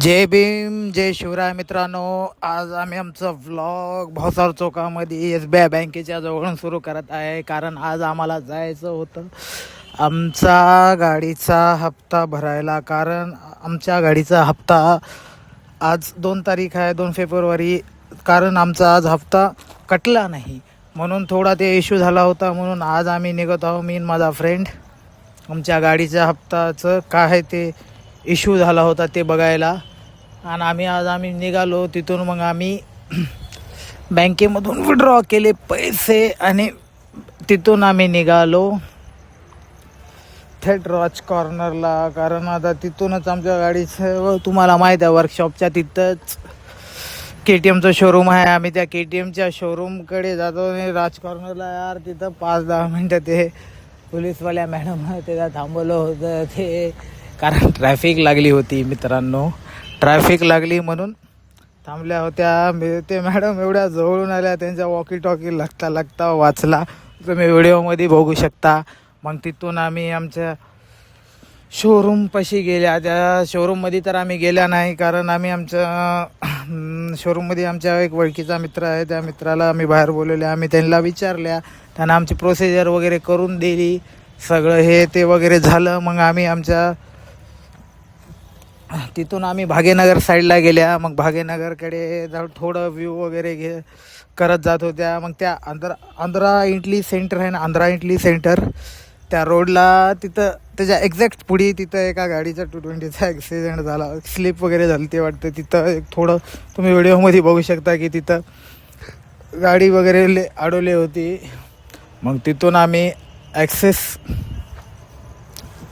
जय भीम जय शिवराय मित्रांनो. आज आम्ही आमचा व्लॉग भावसार चौकामध्ये SBI बँकेच्या जवळून सुरू करत आहे, कारण आज आम्हाला जायचं होतं आमचा गाडीचा हप्ता भरायला. कारण आमच्या गाडीचा हप्ता आज 2 तारीख आहे, 2 फेब्रुवारी. कारण आमचा आज हप्ता कटला नाही, म्हणून थोडा ते इश्यू झाला होता. म्हणून आज आम्ही निघत आहोत, मी आणि माझा फ्रेंड, आमच्या गाडीच्या हप्ताचं काय आहे ते इश्यू झाला होता ते बघायला. आणि आम्ही निघालो तिथून. मग आम्ही बँकेमधून विड्रॉ केले पैसे आणि तिथून आम्ही निघालो थेट रॉच कॉर्नरला. कारण आता तिथूनच आमच्या गाडीचं, तुम्हाला माहीत आहे, वर्कशॉपच्या तिथंच KTMचं शोरूम आहे. आम्ही त्या KTMच्या शोरूमकडे जातो आणि राज कॉर्नरला यार तिथं 5-10 मिनटं ते पोलीसवाल्या मॅडम त्याला थांबवलं होतं ते, कारण ट्रॅफिक लागली होती मित्रांनो. ट्रॅफिक लागली म्हणून थांबल्या होत्या. ते मॅडम एवढ्या जवळून आल्या, त्यांच्या वॉकी टॉकी लागता वाचला, तुम्ही व्हिडिओमध्ये बघू शकता. मग तिथून आम्ही आमच्या शोरूमपाशी गेल्या. त्या शोरूममध्ये तर आम्ही गेल्या नाही, कारण आम्ही आमच्या शोरूममध्ये आमच्या एक ओळखीचा मित्र आहे, त्या मित्राला आम्ही बाहेर बोलवले. आम्ही त्यांना विचारल्या, त्यांना आमची प्रोसिजर वगैरे करून दिली, सगळं हे ते वगैरे झालं. मग आम्ही आमच्या तिथून आम्ही भाग्यनगर साईडला गेल्या. मग भाग्यनगरकडे जाऊन थोडं व्ह्यू वगैरे करत जात होत्या. मग त्या आंध्रा इडली सेंटर आहे ना, आंध्रा इडली सेंटर, त्या रोडला तिथं त्याच्या एक्झॅक्ट पुढे तिथं एका गाडीचा 220चा ॲक्सिडेंट झाला, स्लिप वगैरे झाली ते वाटतं. तिथं एक थोडं तुम्ही व्हिडिओमध्ये बघू शकता की तिथं गाडी वगैरे अडवली होती. मग तिथून आम्ही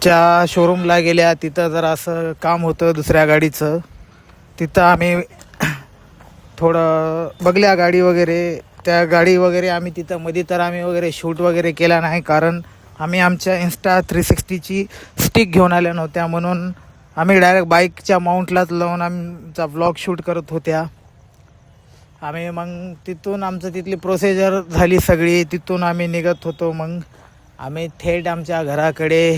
च्या शोरूमला गेल्या. तिथं जरा असं काम होतं दुसऱ्या गाडीचं, तिथं आम्ही थोडं बघल्या गाडी वगैरे. त्या गाडी वगैरे आम्ही तिथं मध्ये तर आम्ही वगैरे शूट वगैरे केला नाही, कारण आम्ही आमच्या Insta 360ची स्टिक घेऊन आल्या नव्हत्या. म्हणून आम्ही डायरेक्ट बाईकच्या माउंटलाच लावून आमचा व्लॉग शूट करत होत्या आम्ही. मग तिथून आमचं तिथली प्रोसिजर झाली सगळी. तिथून आम्ही निघत होतो. मग आम्ही थेट आमच्या घराकडे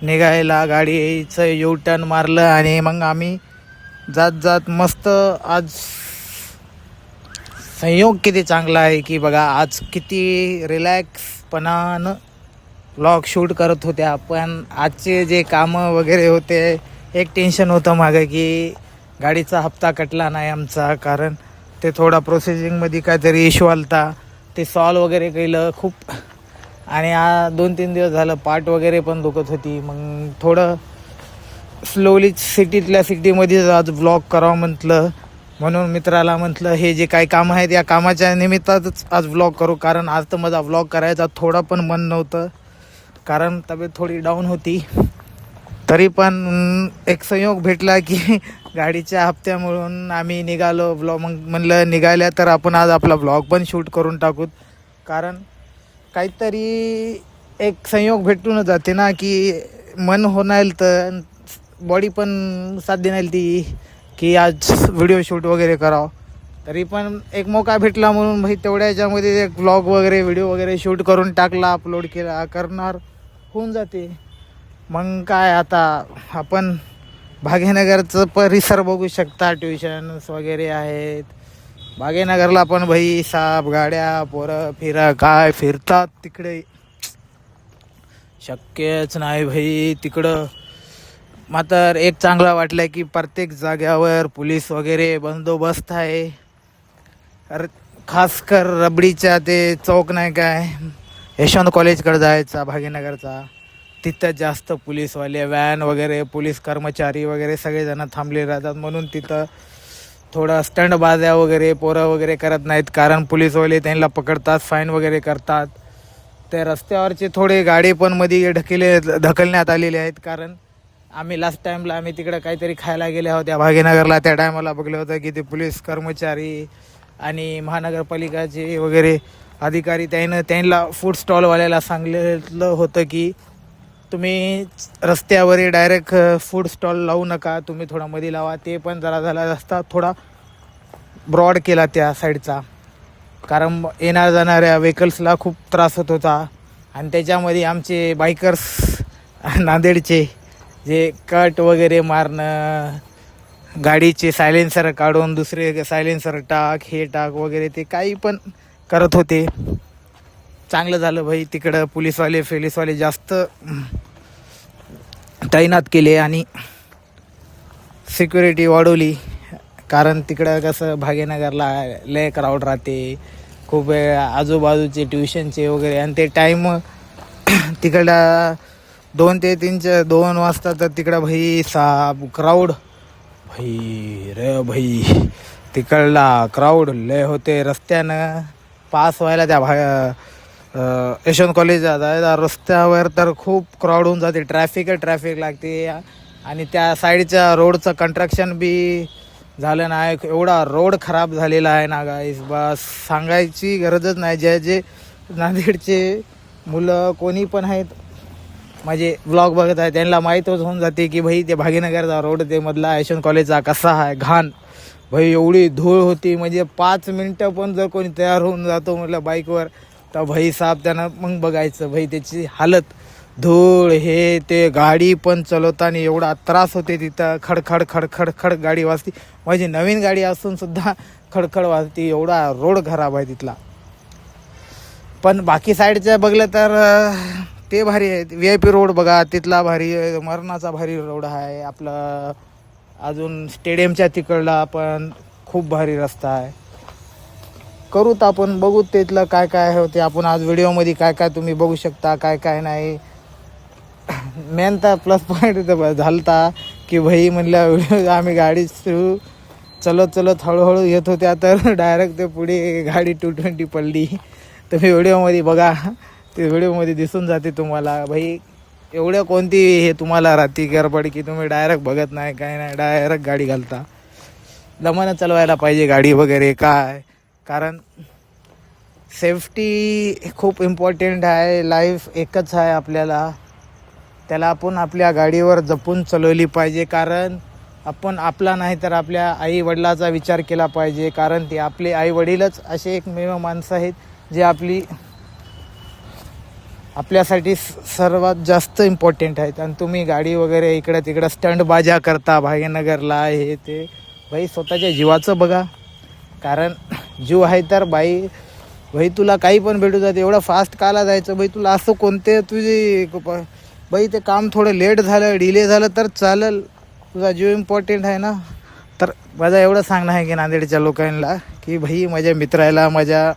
निघायला गाडीचं U-टर्न मारलं. आणि मग आम्ही जात मस्त, आज संयोग किती चांगला आहे की बघा, आज किती रिलॅक्सपणानं व्लॉग शूट करत होत्या. पण आजचे जे कामं वगैरे होते, एक टेन्शन होतं मागं की गाडीचा हप्ता कटला नाही आमचा, कारण ते थोडा प्रोसेसिंगमध्ये काहीतरी इश्यू आला, ते सॉल्व वगैरे केलं खूप. आणि 2-3 दिवस झालं पाठ वगैरे पण दुखत होती. मग थोडं स्लोली सिटीमध्येच आज व्लॉग करावं म्हटलं. म्हणून मित्राला म्हटलं हे जे काही कामं आहेत या कामाच्या निमित्तातच आज व्लॉग करू, कारण आज तर माझा व्लॉग करायचा थोडं पण मन नव्हतं, कारण तब्येत थोडी डाऊन होती. तरी पण एक संयोग भेटला की गाडीच्या हप्त्यामुळून आम्ही निघालो व्लॉग. मग म्हणलं निघाल्या तर आपण आज आपला व्लॉग पण शूट करून टाकूत, कारण काहीतरी एक संयोग भेटून जाते ना, की मन होणार तर बॉडी पण साथ देणार ती की आज व्हिडिओ शूट वगैरे करावं. तरी पण एक मौका भेटला म्हणून भाई तेवढ्या याच्यामध्ये एक व्लॉग वगैरे व्हिडिओ वगैरे शूट करून टाकला, अपलोड केला, करणार होऊन जाते. मग काय, आता आपण भाग्यनगरचं परिसर बघू शकता, ट्युशन्स वगैरे आहेत भाग्यनगरला. पण भाई साप गाड्या पोरं काय फिरतात तिकडे, शक्यच नाही भाई तिकडं. मात्र एक चांगलं वाटलं की प्रत्येक जाग्यावर पोलीस वगैरे बंदोबस्त आहे. खासकर रबडीच्या ते चौक नाही काय, यशवंत कॉलेजकडे जायचा भाग्यनगरचा, तिथं जास्त पोलीसवाले व्हॅन वगैरे पोलीस कर्मचारी वगैरे सगळेजण थांबले राहतात. म्हणून तिथं थोडं स्टंटबाज्या वगैरे पोरं वगैरे करत नाहीत, कारण पोलीसवाले त्यांना पकडतात, फाईन वगैरे करतात. ते रस्त्यावरचे थोडे गाडी पण मध्ये ढकलण्यात आलेले आहेत, कारण आम्ही लास्ट टाईमला आम्ही तिकडं काहीतरी खायला गेल्या होत्या भाग्यनगरला, त्या टायमाला बघलं होतं की ते पोलीस कर्मचारी आणि महानगरपालिकाचे वगैरे अधिकारी त्यांना फूड स्टॉलवाल्याला सांगितलं होतं की तुम्ही रस्त्यावर डायरेक्ट फूड स्टॉल लावू नका, तुम्ही थोडा मध्ये लावा. ते पण जरा रस्ता थोडा ब्रॉड केला त्या साईडचा, कारण येणार जाणाऱ्या व्हेकल्सला खूप त्रास होत होता. आणि त्याच्यामध्ये आमचे बायकर्स नांदेडचे जे कट वगैरे मारणं, गाडीचे सायलेन्सर काढून दुसरे सायलेन्सर टाक, हे टाक वगैरे ते काही पण करत होते. चांगलं झालं भाई, तिकडं पोलीसवाले जास्त तैनात केले आणि सिक्युरिटी वाढवली. कारण तिकडं कसं भाग्यनगरला लय क्राऊड राहते, खूप आजूबाजूचे ट्युशनचे वगैरे, आणि ते टाईम तिकडं 2 ते 2 वाजता, तर तिकडं भाई क्राऊड भाई रे भाई, तिकडला क्राऊड लय होते. रस्त्यानं पास व्हायला त्या यशवंत कॉलेजला जायला रस्त्यावर तर खूप क्राऊड होऊन जाते, ट्रॅफिक लागते. आणि त्या साईडच्या रोडचं कंस्ट्रक्शन बी झालं नाही, एवढा रोड खराब झालेला आहे ना गाईस, बस सांगायची गरजच नाही. जे नांदेडचे मुलं कोणी पण आहेत, माझे व्लॉग बघत आहे, त्यांना माहीतच होऊन जाते की भाई ते भाग्यनगरचा रोड, ते मधला यशवंत कॉलेजचा कसा आहे घाण. भाई एवढी धूळ होती, म्हणजे 5 मिनटं पण जर कोणी तयार होऊन जातो म्हटलं बाईकवर, तर भाई साहेब त्यानं मग बघायचं भाई त्याची हालत. धूळ हे ते, गाडी पण चालवताना एवढा त्रास होते तिथं. खडखड गाडी वाजती, माझी नवीन गाडी असून सुद्धा खडखड वाजती, एवढा रोड खराब आहे तिथला. पण बाकी साईडच्या बघलं तर ते भारी आहे. VIP रोड बघा तिथला भारी, मरणाचा भारी रोड आहे आपलं. अजून स्टेडियमच्या तिकडला पण खूप भारी रस्ता आहे. करूत आपण, बघू तिथलं काय काय होते. आपण आज व्हिडिओमध्ये काय काय तुम्ही बघू शकता, काय काय नाही. मेन तर प्लस पॉईंट झालता की भाई म्हणलं व्हिडिओ आम्ही गाडी सुरू चलत हळूहळू येत होत्या, तर डायरेक्ट ते पुढे गाडी 220 पडली. तुम्ही व्हिडिओमध्ये बघा, ते व्हिडिओमध्ये दिसून जाते तुम्हाला. भाई एवढं कोणती हे तुम्हाला राहते गडबड की तुम्ही डायरेक्ट बघत नाही, काय नाही, डायरेक्ट गाडी घालता. दमानं चालवायला पाहिजे गाडी वगैरे काय, कारण सेफ्टी खूप इम्पॉर्टंट आहे. लाईफ एकच आहे आपल्याला, त्याला आपण आपल्या गाडीवर जपून चालवली पाहिजे. कारण आपण आपला नाही तर आपल्या आई वडिलाचा विचार केला पाहिजे. कारण ते आपले आई वडीलच असे एकमेव माणसं आहेत जे आपल्यासाठी सर्वात जास्त इम्पॉर्टंट आहेत. आणि तुम्ही गाडी वगैरे इकडं तिकडं स्टंट बाजा करता भाग्यनगरला हे ते, भाई स्वतःच्या जीवाचं बघा. कारण जीव आहे तर भाई तुला काही पण भेटू जाते. एवढं फास्ट काला जायचं भाई, तुला असं कोणते तुझी भाई ते काम थोडं लेट झालं, डिले झालं तर चालेल, तुझा जीव इम्पॉर्टंट आहे ना. तर माझं एवढं सांगणं आहे की नांदेडच्या लोकांना की भाई माझ्या मित्राला, माझ्या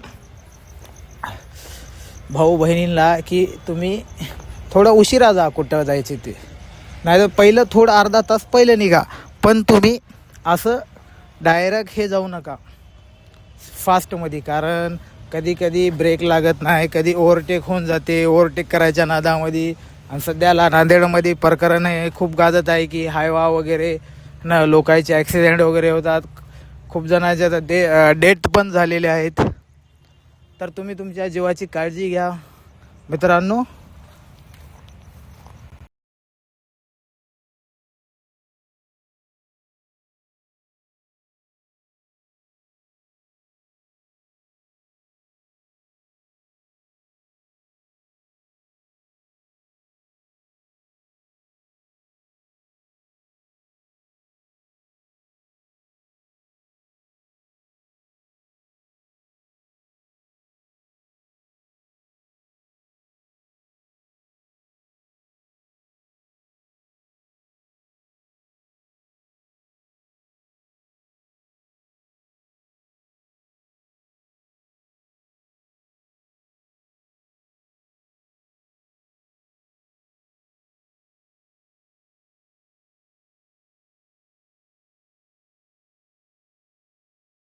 भाऊ बहिणींना की तुम्ही थोडं उशिरा जा कुठं जायचे ते, नाही तर पहिलं थोडं अर्धा तास पहिले निघा. पण तुम्ही असं डायरेक्ट हे जाऊ नका फास्टमध्ये. कारण कधी ब्रेक लागत नाही, कधी ओव्हरटेक होऊन जाते ओव्हरटेक करायच्या नादामध्ये. आणि सध्याला नांदेडमध्ये प्रकरण हे खूप गाजत आहे की हायवा वगैरे न लोकांचे ॲक्सिडेंट वगैरे होतात. खूप जणांच्या तर डेथ पण झालेले आहेत. तर तुम्ही तुमच्या जीवाची काळजी घ्या मित्रांनो.